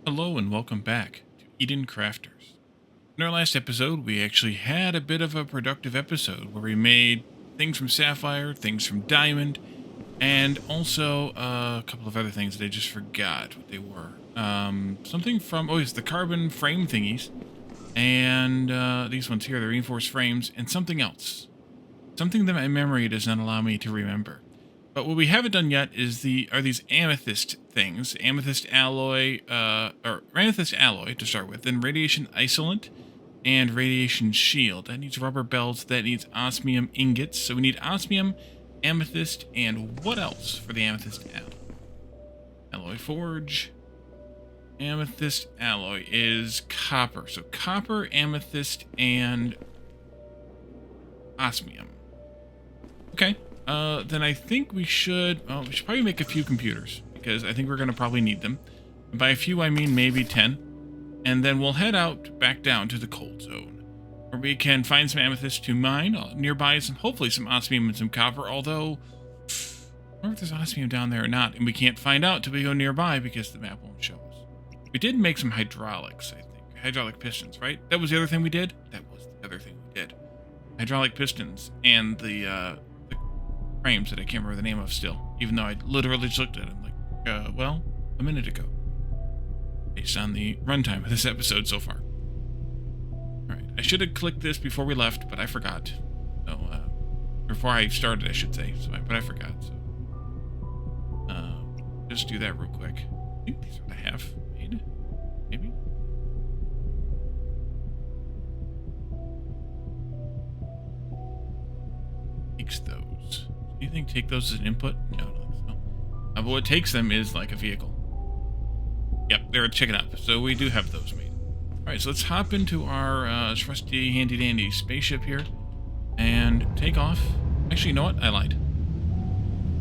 Hello and welcome back to Eden Crafters. In our last episode, we actually had a bit of a productive episode where we made things from sapphire, things from diamond, and also a couple of other things that I just forgot what they were. Something from, it's the carbon frame thingies, and these ones here, the reinforced frames, and something else. Something that my memory does not allow me to remember. But what we haven't done yet is these amethyst things, amethyst alloy to start with, then radiation isolant and radiation shield. That needs rubber belts. That needs osmium ingots. So we need osmium, amethyst, and what else for the amethyst alloy forge? Amethyst alloy is copper. So copper, amethyst, and osmium. Okay. Then I think we should probably make a few computers, because I think we're going to probably need them. And by a few, I mean maybe 10. And then we'll head out back down to the cold zone, where we can find some amethyst to mine, nearby hopefully some osmium and some copper, although I wonder if there's osmium down there or not, and we can't find out till we go nearby because the map won't show us. We did make some hydraulics, I think. Hydraulic pistons, right? That was the other thing we did? That was the other thing we did. Hydraulic pistons and the frames that I can't remember the name of still, even though I literally just looked at them like, a minute ago, based on the runtime of this episode so far. Alright, I should have clicked this before we left, but I forgot. So, before I started, I should say, but I forgot, so. Just do that real quick. I think these are the half made, maybe? Takes those. Do you think take those as an input? No, I don't think so. But what takes them is like a vehicle. Yep, they're checking up. So we do have those made. Alright, so let's hop into our trusty handy-dandy spaceship here and take off. Actually, you know what? I lied.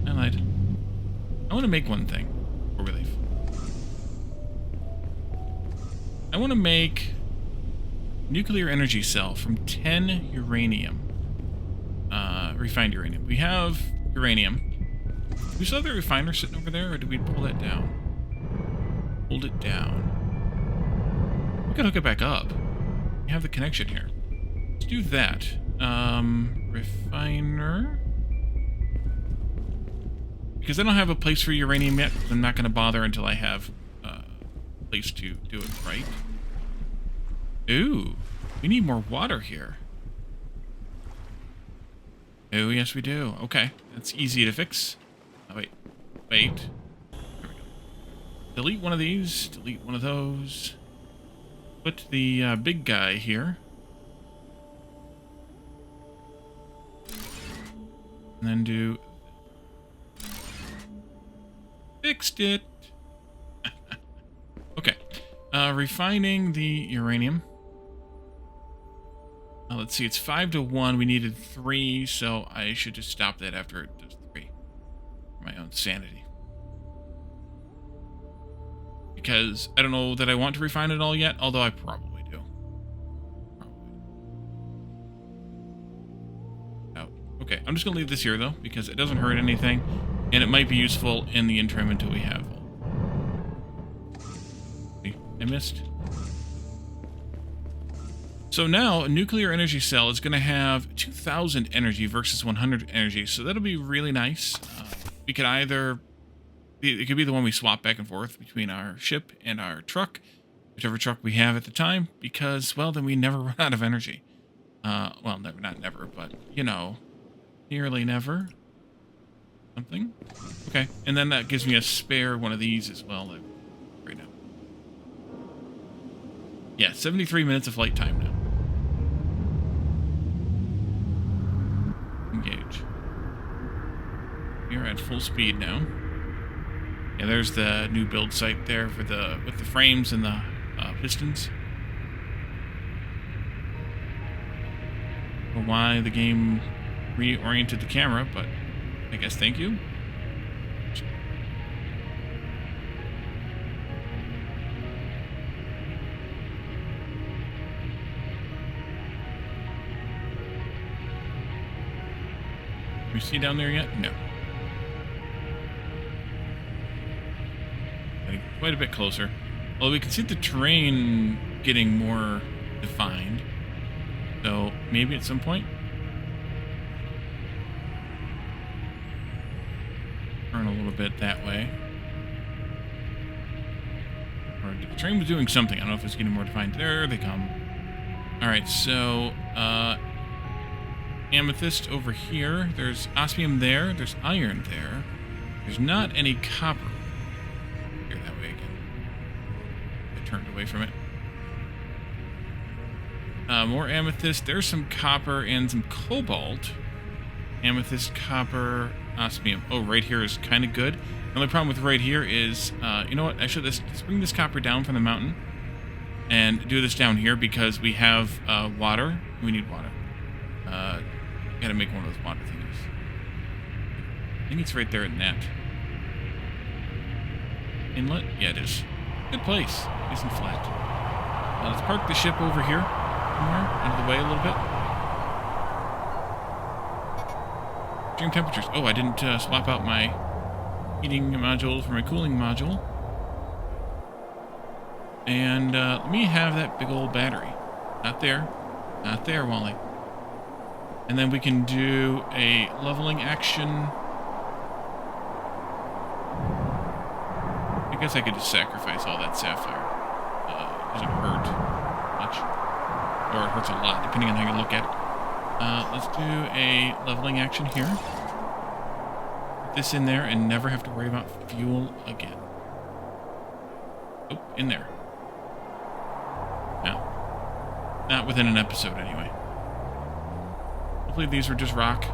I want to make one thing before we leave. I want to make nuclear energy cell from 10 uranium. Refined uranium. We have uranium. Do we still have the refiner sitting over there, or did we pull that down? Pulled it down. We can hook it back up. We have the connection here. Let's do that. Refiner. Because I don't have a place for uranium yet, I'm not going to bother until I have a place to do it right. Ooh, we need more water here. Oh, yes, we do. Okay, that's easy to fix. Oh, wait. There we go. Delete one of these. Delete one of those. Put the big guy here. And then do... Fixed it! Okay. Refining the uranium. Let's see, it's 5 to 1. We needed 3, so I should just stop that after it does 3. For my own sanity. Because I don't know that I want to refine it all yet, although I probably do. Oh, okay, I'm just going to leave this here, though, because it doesn't hurt anything, and it might be useful in the interim until we have all. See, I missed. So now, a nuclear energy cell is going to have 2,000 energy versus 100 energy, so that'll be really nice. We could either... It could be the one we swap back and forth between our ship and our truck, whichever truck we have at the time, because, well, then we never run out of energy. Well, never, not never, but, you know, nearly never. Something. Okay, and then that gives me a spare one of these as well, like, right now. Yeah, 73 minutes of flight time now. Engage. We're at full speed now. Yeah, there's the new build site there for with the frames and the pistons. I don't know why the game reoriented the camera, but I guess thank you. Can we see down there yet? No. Getting quite a bit closer. Well, we can see the terrain getting more defined. So maybe at some point. Turn a little bit that way. Or the train was doing something. I don't know if it's getting more defined. There they come. Alright, so Amethyst over here. There's osmium there. There's iron there. There's not any copper. Here, that way again. I turned away from it. More amethyst. There's some copper and some cobalt. Amethyst, copper, osmium. Oh, right here is kind of good. The only problem with right here is, you know what? Actually, let's bring this copper down from the mountain and do this down here because we have water. We need water. Gotta make one of those water thingies. I think it's right there in that inlet. Yeah, it is. Good place. Nice and flat. Let's park the ship over here. Somewhere, out of the way a little bit. Extreme temperatures. Oh, I didn't swap out my heating module for my cooling module. And let me have that big old battery. Not there. Not there, Wally. And then we can do a leveling action. I guess I could just sacrifice all that sapphire. It doesn't hurt much. Or it hurts a lot, depending on how you look at it. Let's do a leveling action here. Put this in there and never have to worry about fuel again. Oh, in there. No. Not within an episode, anyway. Hopefully these are just rock.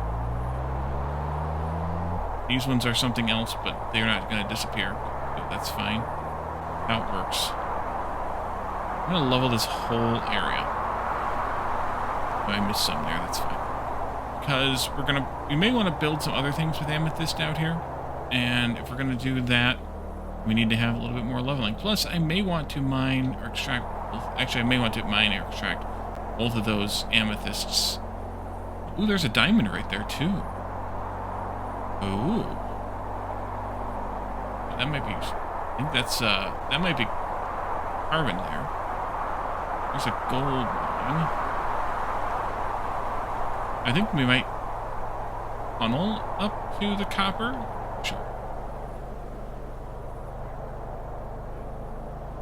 These ones are something else, but they're not going to disappear. So that's fine. How it works. I'm going to level this whole area. Oh, I missed some there, that's fine. Because we may want to build some other things with amethyst out here. And if we're going to do that, we need to have a little bit more leveling. Plus, I may want to mine or extract... Actually, I may want to mine or extract both of those amethysts. Ooh, there's a diamond right there, too. Ooh. That might be... I think that's, that might be carbon there. There's a gold mine. I think we might funnel up to the copper. Sure.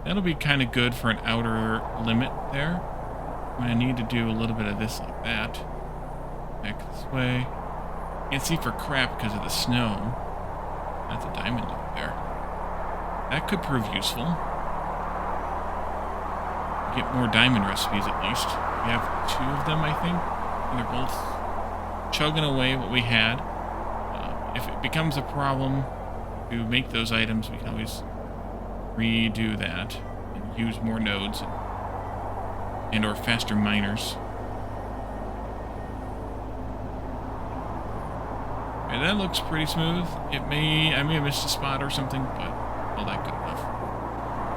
That'll be kind of good for an outer limit there. I'm going to need to do a little bit of this like that. Back this way. Can't see for crap because of the snow. That's a diamond up there. That could prove useful. Get more diamond recipes at least. We have 2 of them, I think. And they're both chugging away what we had. If it becomes a problem to make those items, we can always redo that and use more nodes and or faster miners. Okay, that looks pretty smooth. I may have missed a spot or something, but all that good enough.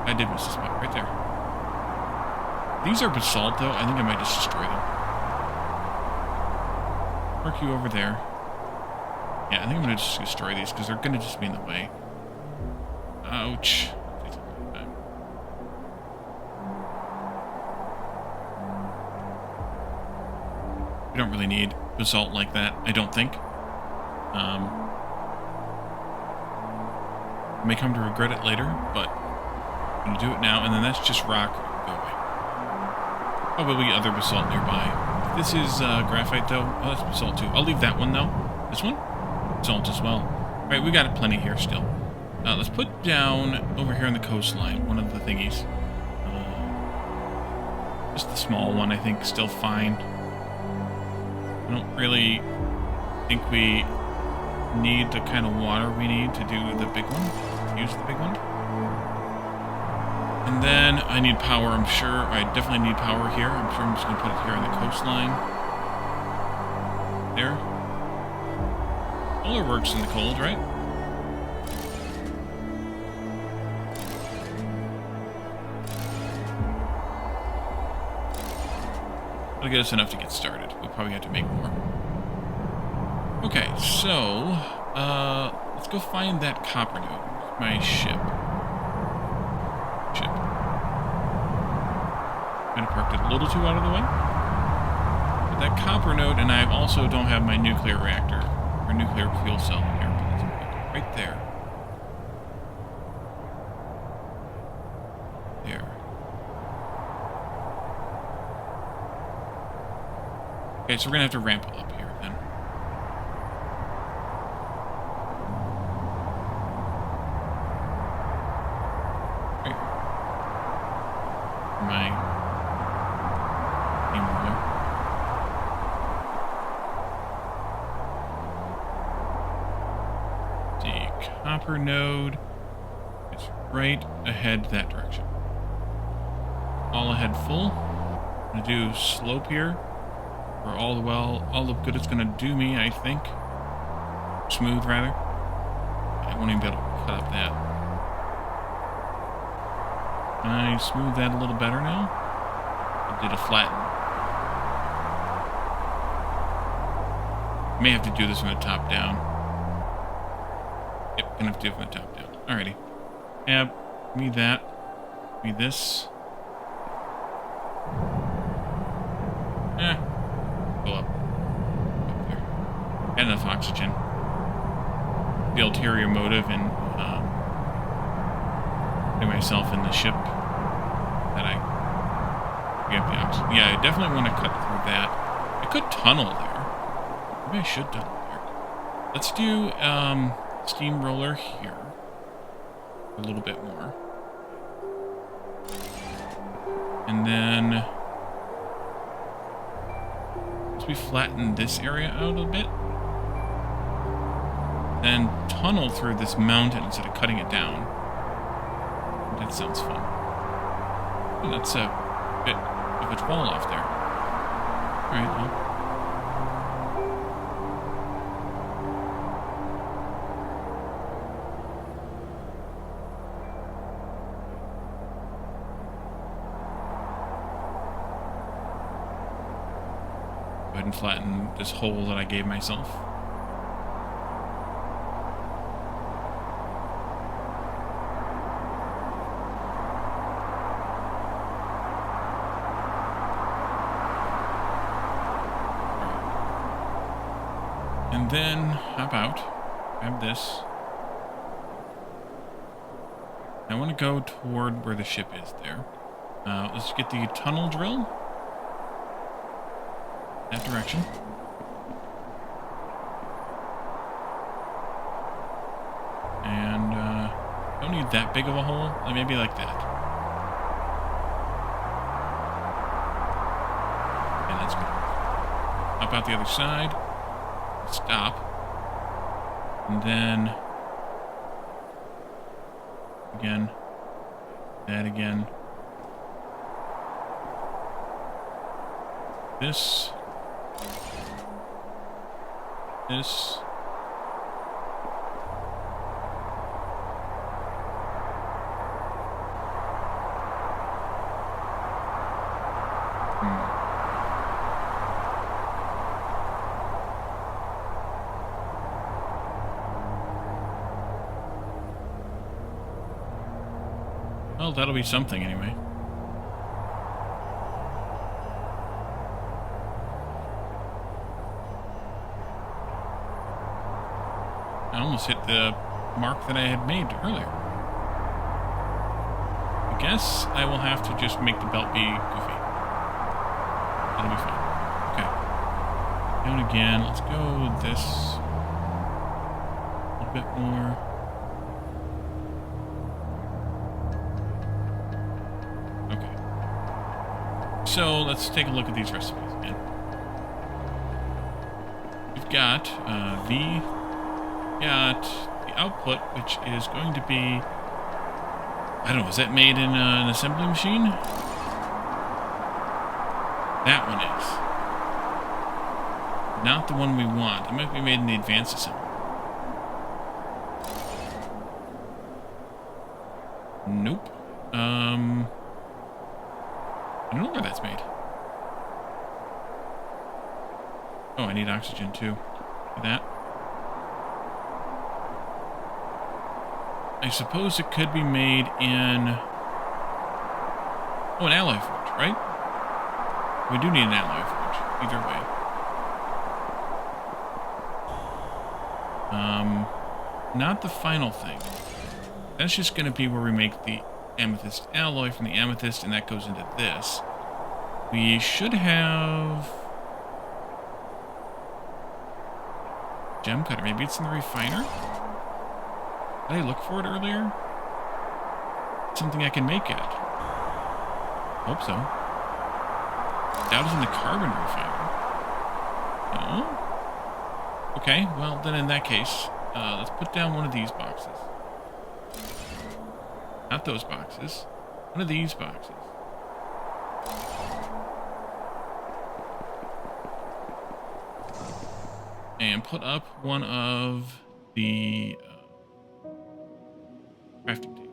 I did miss a spot right there. These are basalt though. I think I might just destroy them. Park you over there. Yeah, I think I'm gonna just destroy these because they're gonna just be in the way. Ouch. We don't really need basalt like that, I don't think. I may come to regret it later, but I'm going to do it now, and then that's just rock. Go away. Probably other basalt nearby. This is graphite, though. Oh, that's basalt, too. I'll leave that one, though. This one? Basalt as well. Alright, we got plenty here still. Let's put down over here on the coastline one of the thingies. Just the small one, I think, still fine. I don't really think we need the kind of water we need to do the big one. Use the big one. And then I need power, I'm sure. I definitely need power here. I'm sure I'm just going to put it here on the coastline. There. Solar works in the cold, right? That'll get us enough to get started. We'll probably have to make more. Okay, so, let's go find that copper node. My ship. Kind of parked it a little too out of the way. But that copper node, and I also don't have my nuclear reactor or nuclear fuel cell here, but it's right there. There. Okay, so we're gonna have to ramp up here then. Right. My steamroller. The copper node is right ahead that direction. All ahead full. I'm gonna do slope here. For all the good it's gonna do me, I think. Smooth, rather. I won't even be able to cut up that. Can I smooth that a little better now? I did a flatten. May have to do this from the top down. Yep, gonna have to do it from the top down. Alrighty. Yeah, give me that. Give me this. Go up there. Got enough oxygen. The ulterior motive in putting myself in the ship that I get the oxygen. Yeah, I definitely want to cut through that. I could tunnel there. Maybe I should tunnel there. Let's do steamroller here. A little bit more. And then we flatten this area out a bit, then tunnel through this mountain instead of cutting it down. That sounds fun. Oh, that's a bit of a fall off there. Alright, well. Go ahead and flatten this hole that I gave myself. And then hop out, grab this. I want to go toward where the ship is there. Let's get the tunnel drill. That direction. And don't need that big of a hole. Maybe like that. And that's good. Up out the other side. Stop. And then again. That again. This. This. Well, that'll be something anyway. I almost hit the mark that I had made earlier. I guess I will have to just make the belt be goofy. That'll be fine. Okay. Down again. Let's go this. A little bit more. Okay. So let's take a look at these recipes again. We've got got the output, which is going to be, I don't know, is that made in an assembly machine? That one is. Not the one we want. It might be made in the advanced assembly. Nope. I don't know where that's made. Oh, I need oxygen too. For that. I suppose it could be made in... Oh, an alloy forge, right? We do need an alloy forge, either way. Not the final thing. That's just going to be where we make the amethyst alloy from the amethyst, and that goes into this. We should have gem cutter. Maybe it's in the refiner? Did I look for it earlier? Something I can make it. Hope so. Doubt it's in the carbon refiner. No? Okay, well, then in that case, let's put down one of these boxes. Not those boxes. One of these boxes. And put up one of the crafting table.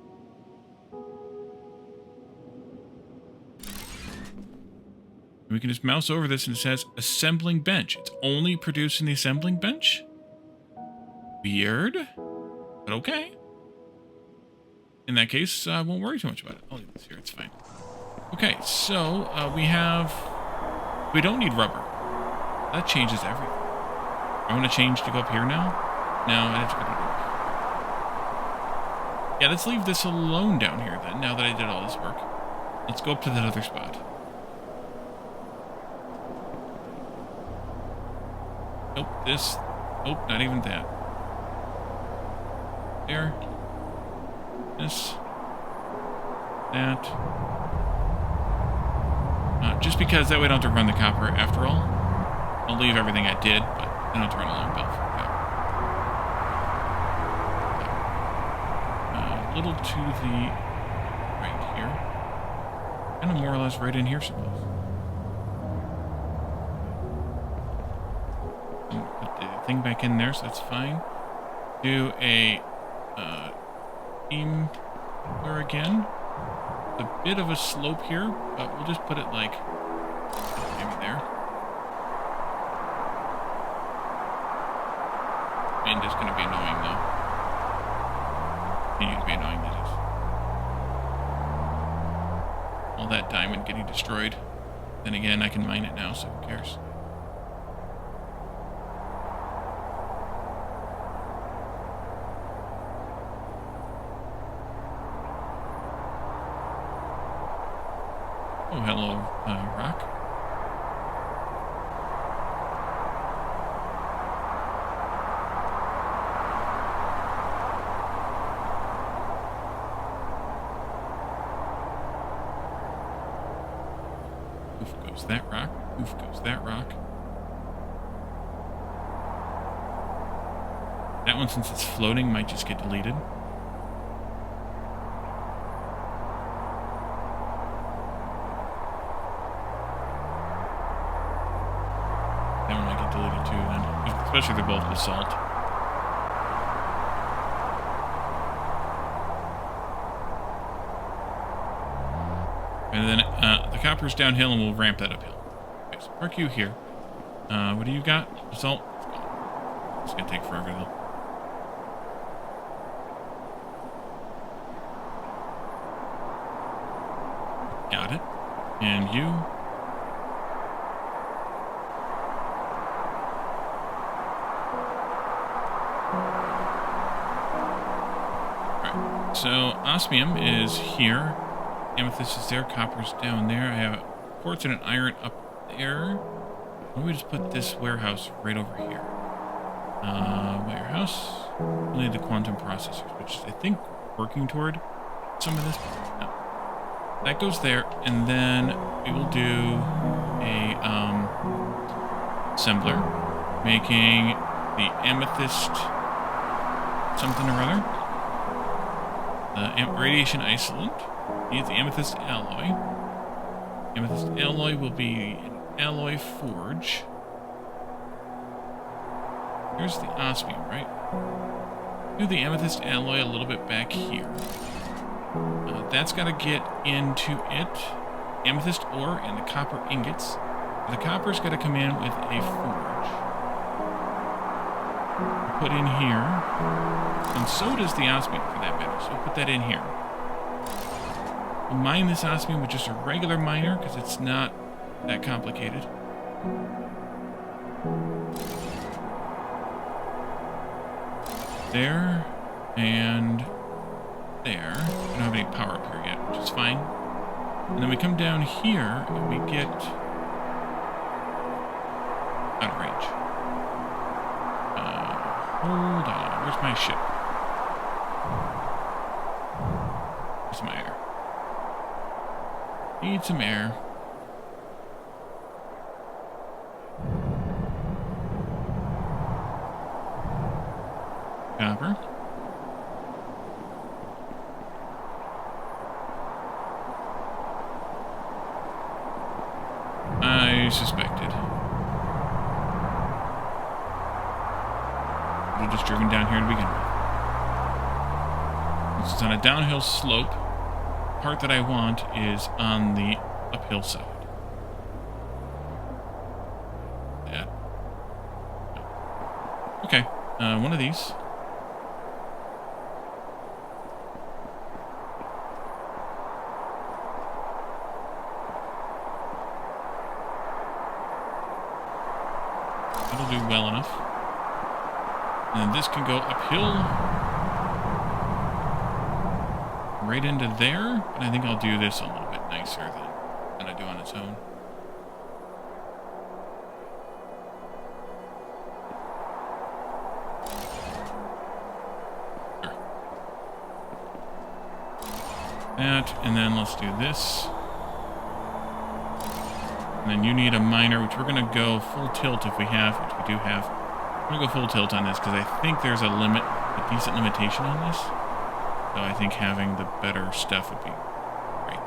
And we can just mouse over this and it says assembling bench. It's only producing the assembling bench? Weird, but okay. In that case, I won't worry too much about it. I'll leave this here, it's fine. Okay, so we don't need rubber. That changes everything. I want to change to go up here now? No, I have to go to north. Yeah, let's leave this alone down here then, now that I did all this work. Let's go up to that other spot. Nope, this. Nope, not even that. There. This. That. Just because that way I don't have to run the copper after all. I'll leave everything I did, but I don't have to run a long belt for that. A little to the right here. Kind of more or less right in here, suppose. Put the thing back in there, so that's fine. Do a beam there again. A bit of a slope here, but we'll just put it like maybe there. And it's going to be annoying though. Continue to be annoying, that is. All that diamond getting destroyed. Then again, I can mine it now, so who cares? Oh, hello, rock. Oof goes that rock. Oof goes that rock. That one, since it's floating, might just get deleted. Especially if they're both basalt. And then the copper's downhill and we'll ramp that uphill. Okay, so park you here. What do you got? Basalt? It's gonna take forever though. Got it. And you. So, osmium is here, amethyst is there, copper's down there, I have quartz and an iron up there. Why don't we just put this warehouse right over here? Warehouse, only the quantum processors, which I think we're working toward some of this. No. That goes there, and then we will do a assembler, making the amethyst something or other. Radiation isolate. Needs the amethyst alloy. Amethyst alloy will be an alloy forge. Here's the osmium, right? Do the amethyst alloy a little bit back here. That's got to get into it. Amethyst ore and the copper ingots. The copper's got to come in with a forge. Put in here. And so does the osmium, for that matter. So we'll put that in here. We'll mine this osmium with just a regular miner, because it's not that complicated. There and there. I don't have any power up here yet, which is fine. And then we come down here and we get out of range. Hold on. Where's my ship? Where's my air? Need some air. Copper. I suspected. We're just driven down here to begin with. This is on a downhill slope. The part that I want is on the uphill side. That. Okay, one of these. That'll do well enough. And then this can go uphill. Right into there. But I think I'll do this a little bit nicer than I do on its own. Sure. That, and then let's do this. And then you need a miner, which we're going to go full tilt if we have, which we do have. I'm going to go full tilt on this because I think there's a limit, a decent limitation on this. So I think having the better stuff would be great.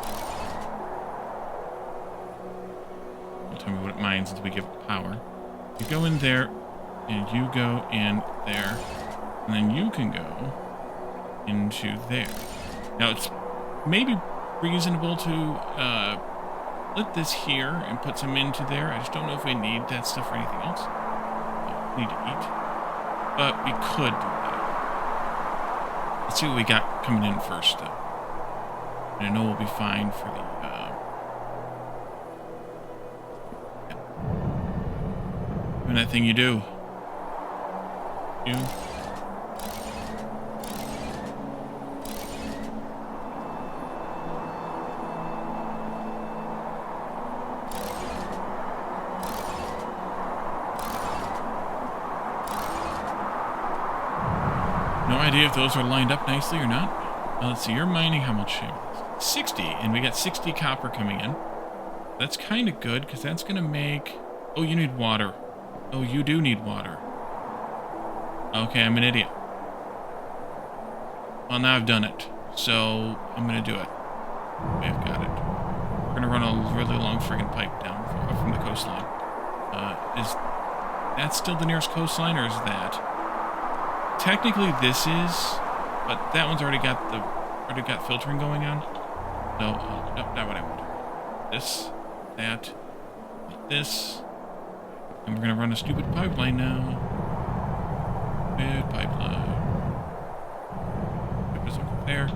Don't tell me what it mines until we give it power. You go in there, and you go in there, and then you can go into there. Now it's maybe reasonable to split this here and put some into there. I just don't know if we need that stuff for anything else. We need to eat. But we could do that. Let's see what we got coming in first, though. And I know we'll be fine for the... doing that thing you do. You... No idea if those are lined up nicely or not. Let's see, you're mining how much? 60, and we got 60 copper coming in. That's kind of good, because that's going to make... Oh, you need water. Oh, you do need water. Okay, I'm an idiot. Well, now I've done it. So, I'm going to do it. Okay, I've got it. We're going to run a really long friggin' pipe down from the coastline. Is that still the nearest coastline, or is that... Technically, this is, but that one's already got filtering going on. So, nope, not what I want. This, that, this, and we're gonna run a stupid pipeline now. Stupid pipeline. Put this over there.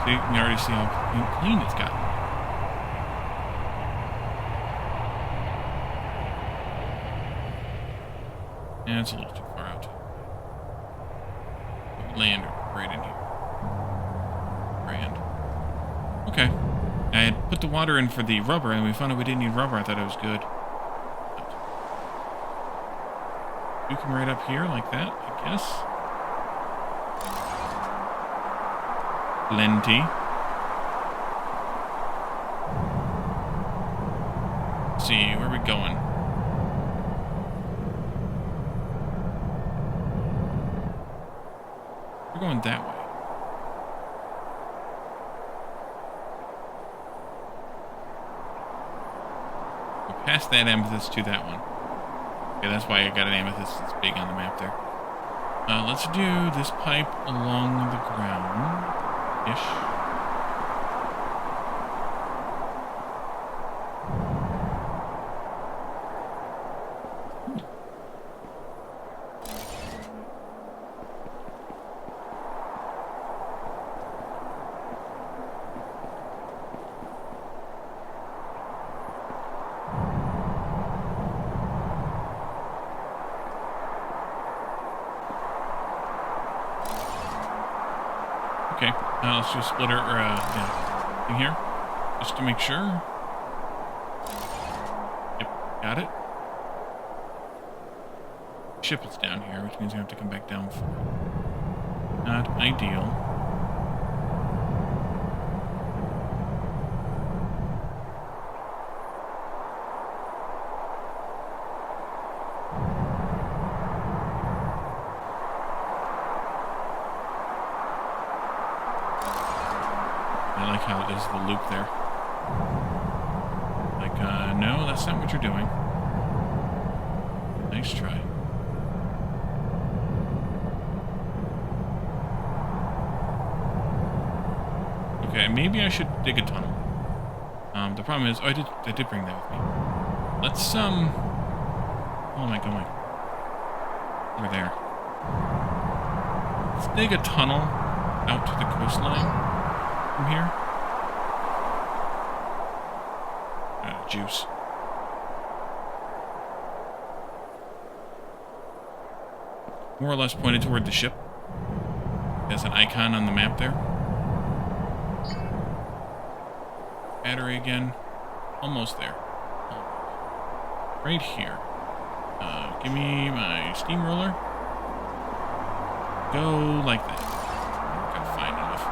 You can already see how clean it's gotten. And it's a little too far out. Land right in here. Grand. Okay. I had put the water in for the rubber, and we found out we didn't need rubber. I thought it was good. You come right up here like that, I guess. Plenty. Let's see, where are we going? We're going that way. We're past that amethyst to that one. Okay, that's why I got an amethyst that's big on the map there. Let's do this pipe along the ground. Ish. Let's do a splitter, or yeah, in here, just to make sure. Yep, got it. Ship is down here, which means we have to come back down for it. Not ideal. I like how there's the loop there. Like, no, that's not what you're doing. Nice try. Okay, maybe I should dig a tunnel. The problem is, oh, I did bring that with me. Let's, how am I going? Over there. Let's dig a tunnel out to the coastline from here. Juice. More or less pointed toward the ship. There's an icon on the map there. Battery again. Almost there. Right here. Give me my steamroller. Go like that. Gotta find enough.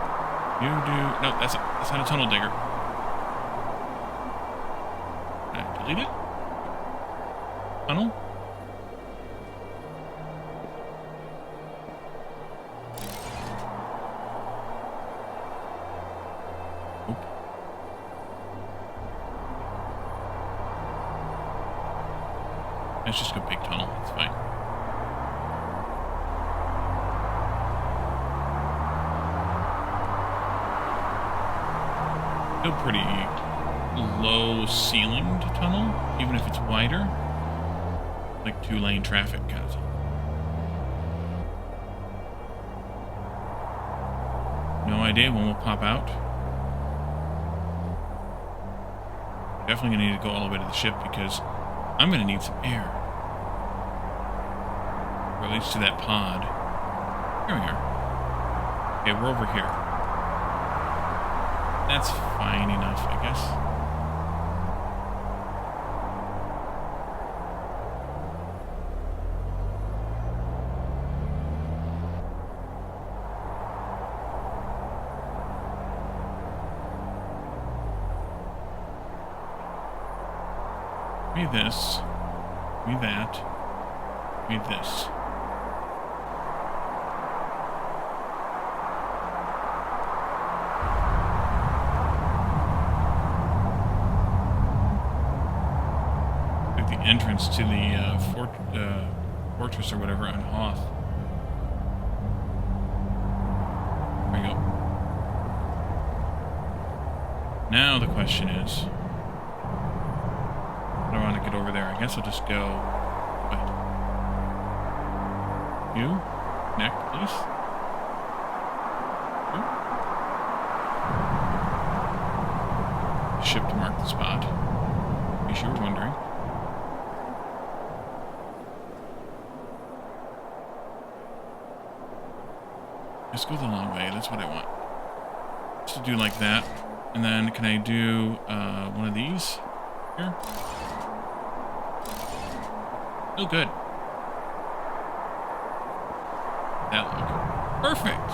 You do. No, that's not a tunnel digger. Delete it. Tunnel. Oop. Let's just go big tunnel. It's fine. Still pretty low ceilinged tunnel, even if it's wider. Like 2-lane traffic kind of tunnel. No idea when we'll pop out. Definitely gonna need to go all the way to the ship because I'm gonna need some air. Or at least to that pod. Here we are. Okay, we're over here. That's fine enough, I guess. Give me this. Give me that. Give me this. Like the entrance to the fortress or whatever on Hoth. There we go. Now the question is, I don't want to get over there. I guess I'll just go. Wait. You? Connect, please. You. Ship to mark the spot. In case you were wondering. Just go the long way. That's what I want. Just to do like that. And then can I do one of these here? Oh, good. That look. Perfect.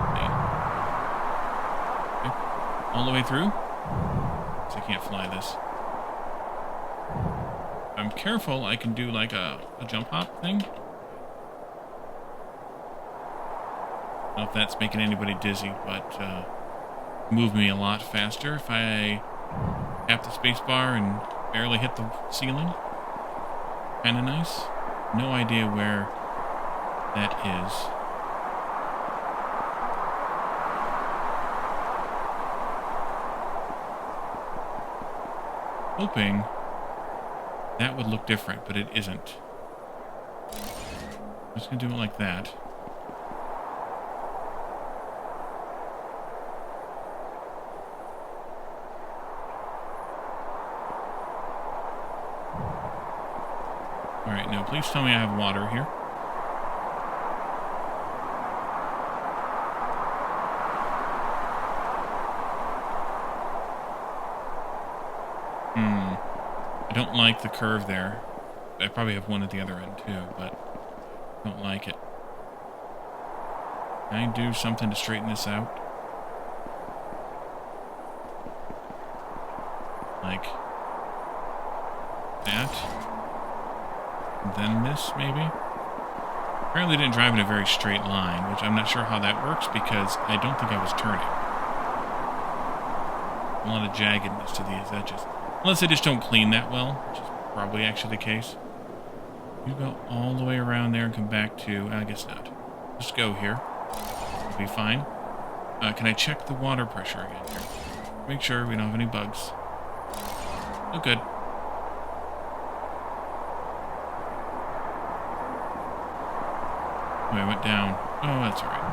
Okay. Okay. All the way through? So I can't fly this. If I'm careful, I can do like a jump hop thing. I don't know if that's making anybody dizzy, but move me a lot faster if I tap the space bar and barely hit the ceiling. Kinda nice. No idea where that is. Hoping that would look different, but it isn't. I'm just gonna do it like that. Alright, now please tell me I have water here. I don't like the curve there. I probably have one at the other end too, but I don't like it. Can I do something to straighten this out? Like that. And then this, maybe? Apparently didn't drive in a very straight line, which I'm not sure how that works because I don't think I was turning. A lot of jaggedness to these edges. Unless they just don't clean that well, which is probably actually the case. You go all the way around there and come back to... I guess not. Just go here. It'll be fine. Can I check the water pressure again here? Make sure we don't have any bugs. Oh, good. Oh, I went down. Oh, that's all right.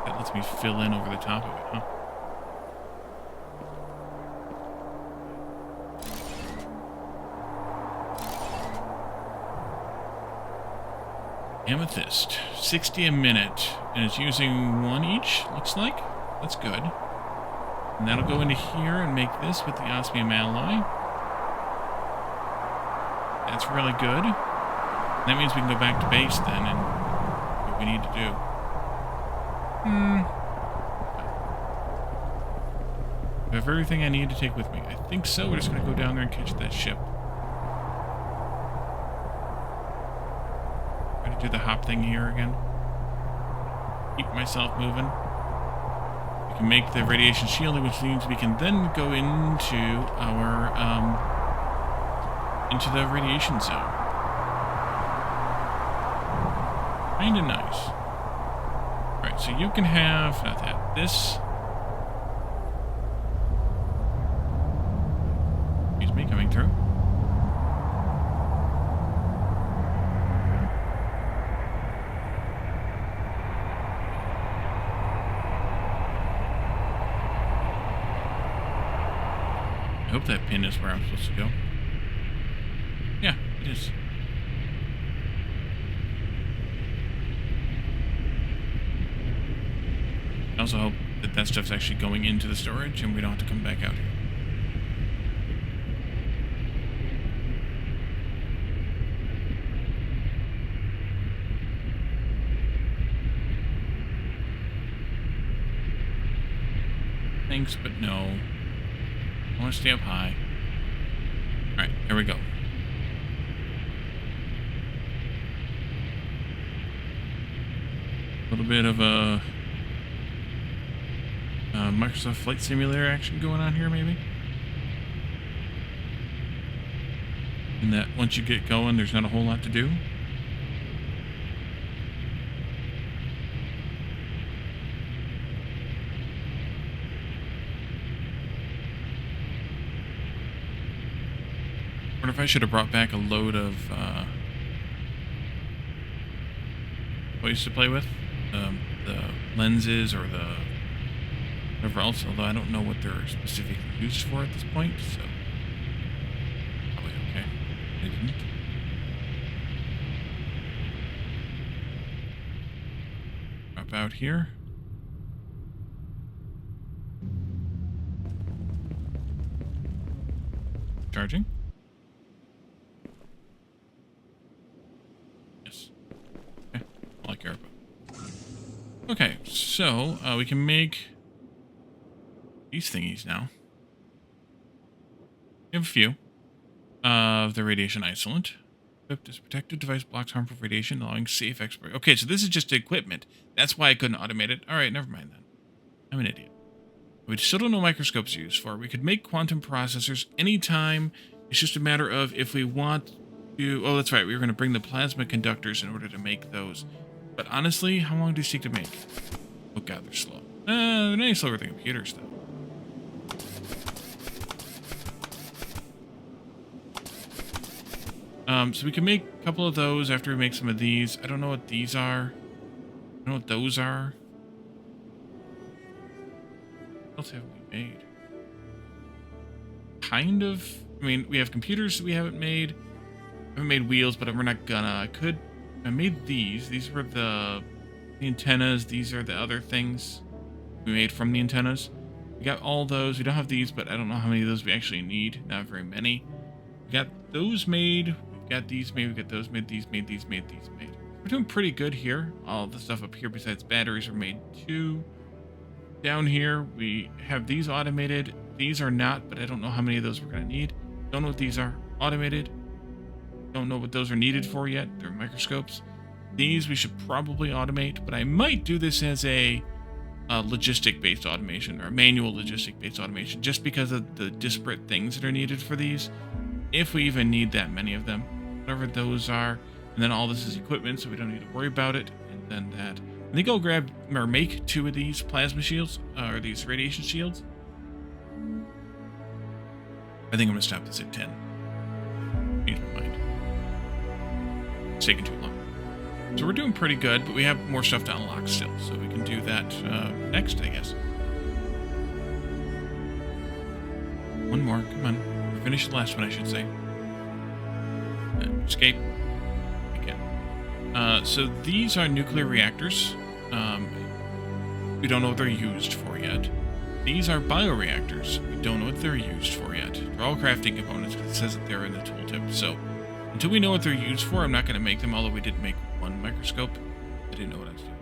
That lets me fill in over the top of it, huh? Amethyst, 60 a minute, and it's using one each, looks like. That's good. And that'll go into here and make this with the osmium alloy. That's really good. That means we can go back to base then and do what we need to do. Do I have everything I need to take with me? I think so. We're just going to go down there and catch that ship. Do the hop thing here again. Keep myself moving. We can make the radiation shielding, which means we can then go into our into the radiation zone. Kinda nice. Alright, so you can have not that. This. Excuse me, coming through. I hope that pin is where I'm supposed to go. Yeah, it is. I also hope that that stuff's actually going into the storage and we don't have to come back out here. Thanks, but no. I want to stay up high. Alright, here we go. A little bit of a Microsoft Flight Simulator action going on here, maybe? In that once you get going, there's not a whole lot to do. I wonder if I should have brought back a load of toys to play with. The lenses or the whatever else, although I don't know what they're specifically used for at this point, so probably okay. They didn't. Drop out here. Charging. Yes. Okay. I like airboat. Okay, so we can make these thingies now. We have a few of the radiation isolant. Equipped as protected device, blocks harmful radiation, allowing safe exploration. Okay, so this is just equipment. That's why I couldn't automate it. All right, never mind then. I'm an idiot. We still don't know microscopes are used for. We could make quantum processors anytime. It's just a matter of if we want to... Oh, that's right. We were going to bring the plasma conductors in order to make those. But honestly, how long do these take to make? Oh god, they're slow. They're not any slower than computers, though. So we can make a couple of those after we make some of these. I don't know what these are. I don't know what those are. What else haven't we made? Kind of. I mean, we have computers that we haven't made. I haven't made wheels, but we're not gonna. I made these. These were the antennas. These are the other things. we made from the antennas. We got all those. We don't have these, but I don't know how many of those we actually need. Not very many. We got those made. We've got these made. We got those made. These made. These made. These made. We're doing pretty good here. All the stuff up here besides batteries are made too. Down here, we have these automated. These are not, but I don't know how many of those we're going to need. Don't know what these are. Automated. Don't know what those are needed for yet. They're microscopes. These we should probably automate, but I might do this as a logistic-based automation, or a manual logistic-based automation, just because of the disparate things that are needed for these, if we even need that many of them. Whatever those are. And then all this is equipment, so we don't need to worry about it. And then that. I think I'll grab, or make 2 of these plasma shields, or these radiation shields. I think I'm going to stop this at 10. Change my mind. It's taking too long. So we're doing pretty good, but we have more stuff to unlock still, so we can do that next, I guess. One more, come on. We're finished the last one, I should say. Escape. Again. So these are nuclear reactors. We don't know what they're used for yet. These are bioreactors. We don't know what they're used for yet. They're all crafting components, because it says that they're in the tooltip, so until we know what they're used for, I'm not going to make them, although we did make one microscope. I didn't know what I was doing.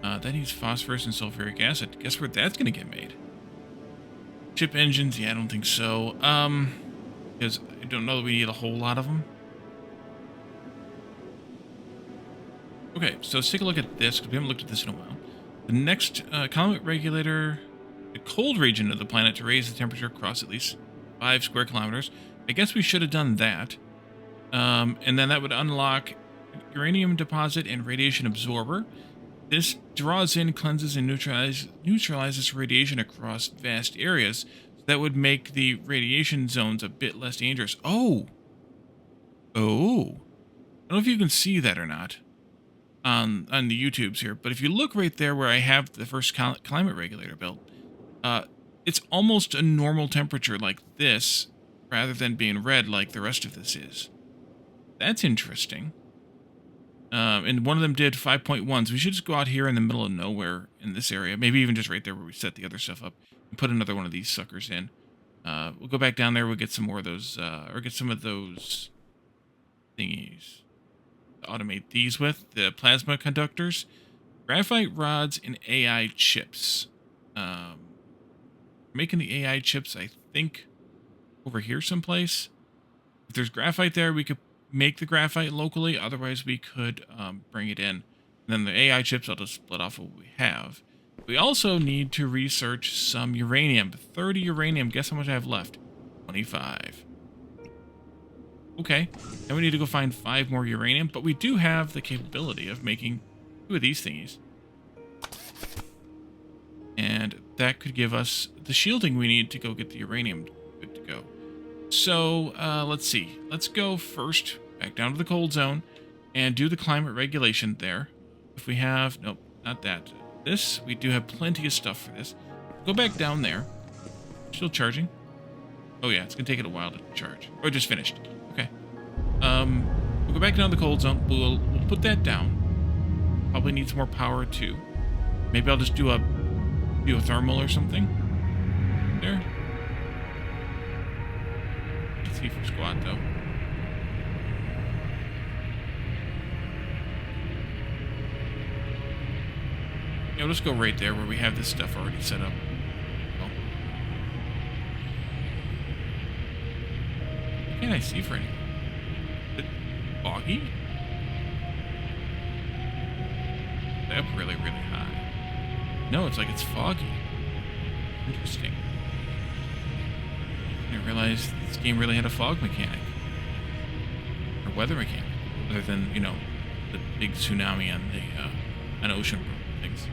That needs phosphorus and sulfuric acid. Guess where that's going to get made? Chip engines? Yeah, I don't think so. Because I don't know that we need a whole lot of them. Okay, so let's take a look at this, because we haven't looked at this in a while. The next climate regulator, the cold region of the planet to raise the temperature across at least 5 square kilometers. I guess we should have done that. And then that would unlock uranium deposit and radiation absorber. This draws in, cleanses, and neutralizes radiation across vast areas. So that would make the radiation zones a bit less dangerous. Oh! I don't know if you can see that or not on the YouTubes here, but if you look right there where I have the first climate regulator built, it's almost a normal temperature like this, rather than being red like the rest of this is. That's interesting. And one of them did 5.1, so we should just go out here in the middle of nowhere in this area. Maybe even just right there where we set the other stuff up. And put another one of these suckers in. We'll go back down there, we'll get some more of those, or get some of those thingies to automate these with. The plasma conductors, graphite rods, and AI chips. Making the AI chips, I think, over here someplace. If there's graphite there, we could make the graphite locally. Otherwise, we could bring it in. And then the AI chips, I'll just split off what we have. We also need to research some uranium. 30 uranium. Guess how much I have left? 25. Okay. Then we need to go find 5 more uranium. But we do have the capability of making 2 of these thingies. And that could give us the shielding we need to go get the uranium good to go. So, let's see. Let's go first back down to the cold zone and do the climate regulation there. If we have... Nope, not that. This, we do have plenty of stuff for this. Go back down there. Still charging. Oh yeah, it's going to take it a while to charge. Oh, just finished. Okay. We'll go back down to the cold zone. We'll put that down. Probably need some more power too. Maybe I'll just do a geothermal or something. There. Let's see for squat though. Yeah, we'll just go right there where we have this stuff already set up. Oh. What can't I see for anything? Is it foggy? Up really, really high. No, it's like it's foggy. Interesting. I didn't realize this game really had a fog mechanic. Or weather mechanic. Other than, you know, the big tsunami on the on ocean things.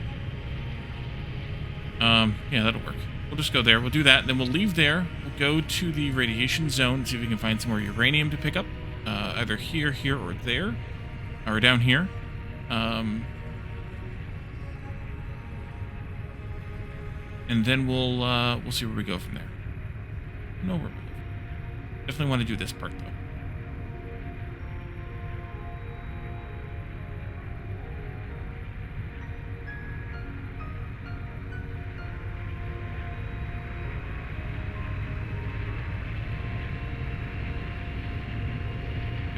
Yeah, that'll work. We'll just go there. We'll do that, and then we'll leave there. We'll go to the radiation zone and see if we can find some more uranium to pick up. Either here, or there. Or down here. And then we'll see where we go from there. No, where we go. Definitely want to do this part, though.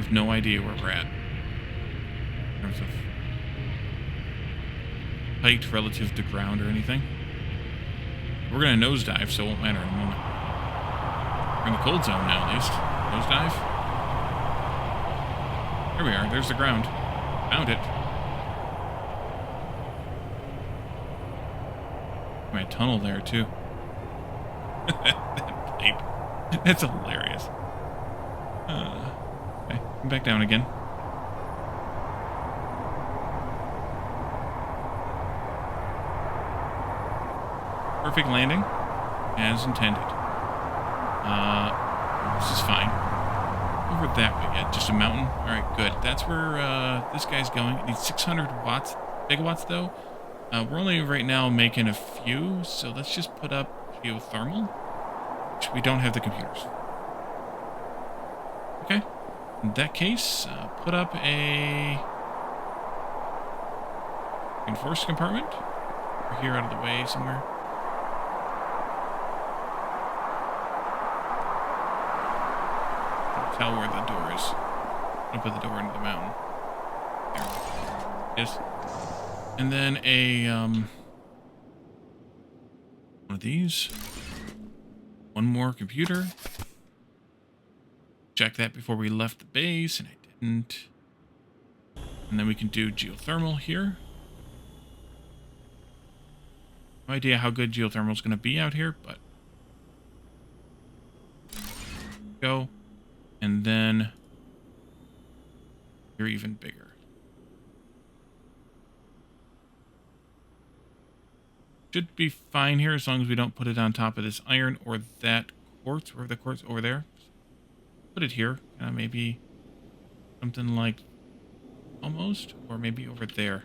have no idea where we're at in terms of height relative to ground or anything. We're going to nosedive, so it won't matter in a moment. We're in the cold zone now, at least. Nosedive. There we are. There's the ground. Found it. My tunnel there, too. That pipe. That's hilarious. Okay, come back down again. Perfect landing, as intended. This is fine. Over that way, yeah, just a mountain. All right, good. That's where this guy's going. It needs 600 megawatts, though. We're only right now making a few, so let's just put up geothermal, which we don't have the computers. Okay. In that case, put up a reinforced compartment. We're here out of the way somewhere. Tell where the door is. I'll put the door into the mountain. There it is. And then a one of these. One more computer. Check that before we left the base, and I didn't. And then we can do geothermal here. No idea how good geothermal is going to be out here, but go. And then you're even bigger. Should be fine here as long as we don't put it on top of this iron or that quartz, or the quartz over there. Put it here, maybe something like almost, or maybe over there.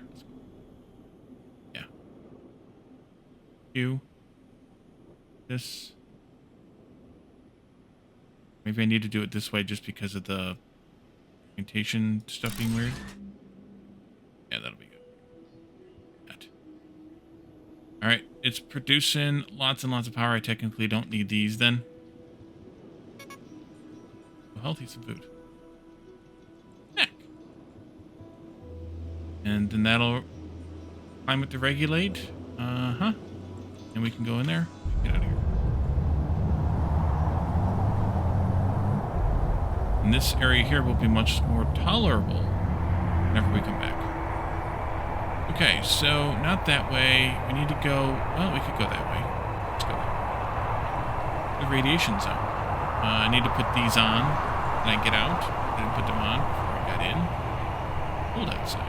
Yeah. This. Maybe I need to do it this way just because of the orientation stuff being weird. Yeah, that'll be good. That. All right, it's producing lots and lots of power. I technically don't need these then. Oh, healthy, some food. Heck. And then that'll climate to regulate. And we can go in there. Get out of here. And this area here will be much more tolerable whenever we come back. Okay, so not that way. We need to go... Well, we could go that way. Let's go that way. The radiation zone. I need to put these on when I get out. I didn't put them on before I got in. Cold outside.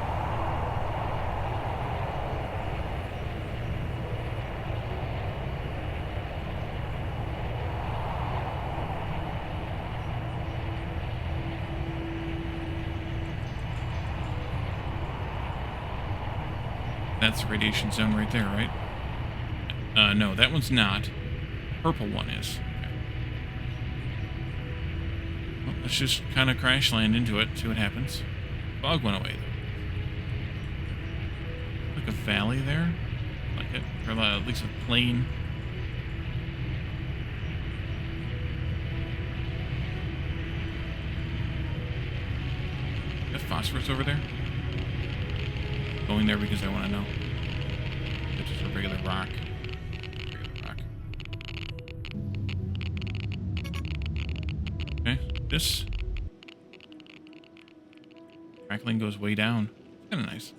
That's the radiation zone right there, right? No, that one's not. Purple one is. Okay. Well, let's just kind of crash land into it, see what happens. Fog went away, though. Like a valley there. Like it. Or at least a plain. Got phosphorus over there? Going there because I want to know. It's just a regular rock. Okay, this. Crackling goes way down. Kind of nice.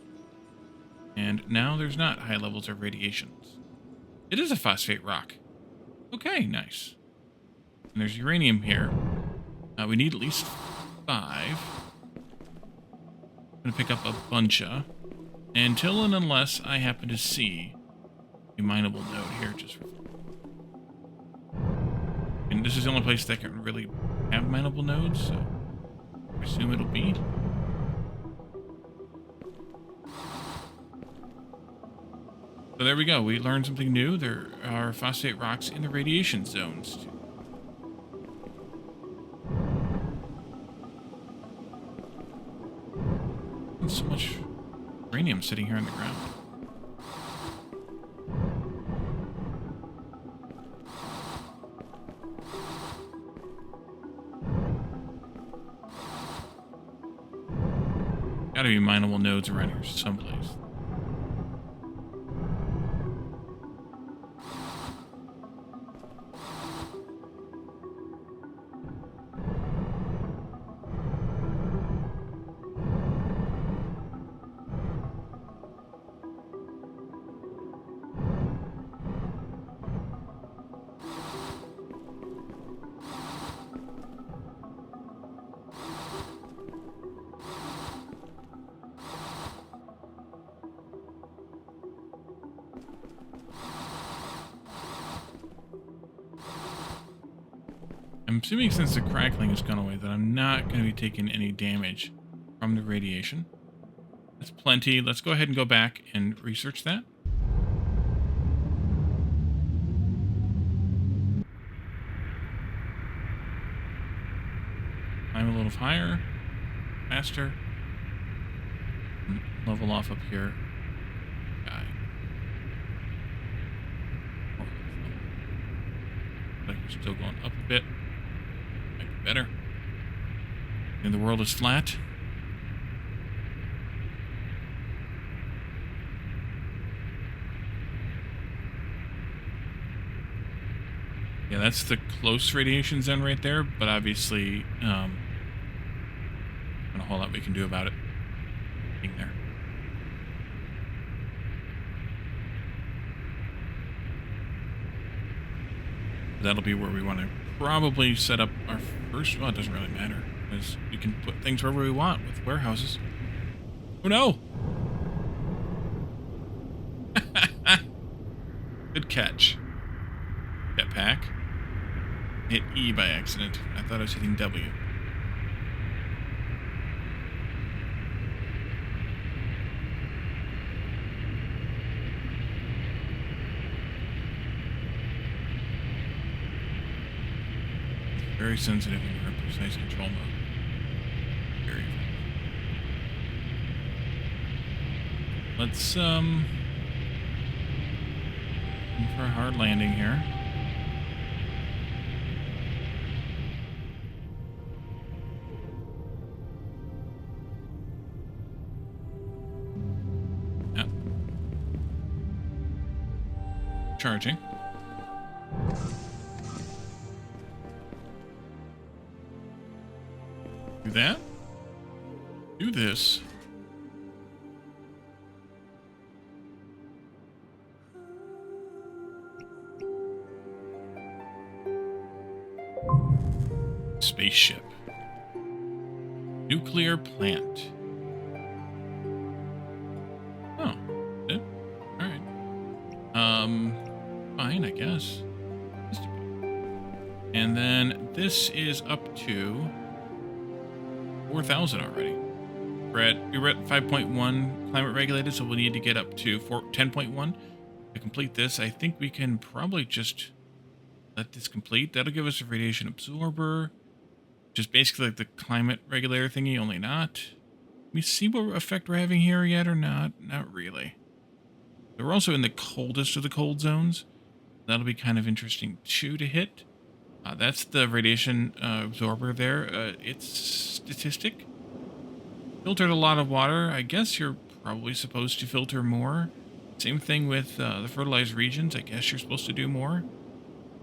And now there's not high levels of radiations. It is a phosphate rock. Okay, nice. And there's uranium here. We need at least 5. I'm going to pick up a bunch of. Until and unless I happen to see a mineable node here just for fun. And this is the only place that can really have mineable nodes, so I assume it'll be. So there we go. We learned something new. There are phosphate rocks in the radiation zones too. There's so much uranium sitting here on the ground. Gotta be mineable nodes around here someplace. I'm assuming since the crackling has gone away that I'm not going to be taking any damage from the radiation. That's plenty. Let's go ahead and go back and research that. Climb a little higher, faster, and level off up here. Guy. Like we're still going up a bit. Might be better. And the world is flat. Yeah, that's the close radiation zone right there, but obviously, not a whole lot we can do about it being there. That'll be where we want to probably set up our first. Well, it doesn't really matter because we can put things wherever we want with warehouses. Oh no! Good catch. Jetpack. Hit E by accident. I thought I was hitting W. Very sensitive in your precise control mode. Very effective. Let's aim for a hard landing here. Yep. Charging. Do that. Do this. Spaceship. Nuclear plant. Oh, it. All right. Fine, I guess. And then this is up to 4,000 already. We're at 5.1 climate regulated, so we'll need to get up to 10.1 to complete this. I think we can probably just let this complete. That'll give us a radiation absorber, which is basically like the climate regulator thingy, only not. Can we see what effect we're having here yet or not? Not really. We're also in the coldest of the cold zones. That'll be kind of interesting too to hit. That's the radiation absorber there. It's statistic. Filtered a lot of water. I guess you're probably supposed to filter more. Same thing with the fertilized regions. I guess you're supposed to do more.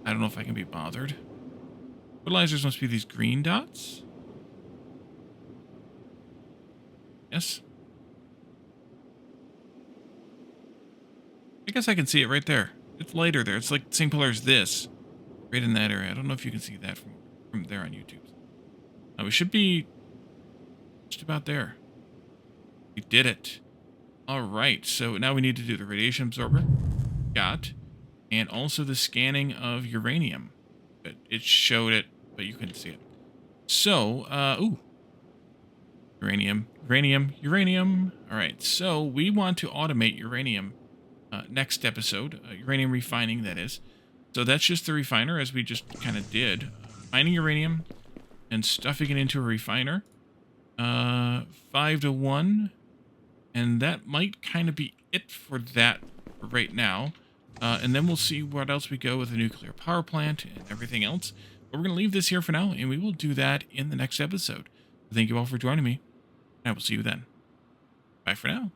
I don't know if I can be bothered. Fertilizers must be these green dots. Yes. I guess I can see it right there. It's lighter there. It's like the same color as this. Right in that area. I don't know if you can see that from there on YouTube. We should be just about there. We did it. All right. So now we need to do the radiation absorber. Got. And also the scanning of uranium. But it showed it, but you couldn't see it. So, ooh. Uranium. All right. So we want to automate uranium next episode. Uranium refining, that is. So that's just the refiner, as we just kind of did. Mining uranium and stuffing it into a refiner. 5 to 1. And that might kind of be it for that right now. And then we'll see what else we go with the nuclear power plant and everything else. But we're going to leave this here for now, and we will do that in the next episode. Thank you all for joining me. I will see you then. Bye for now.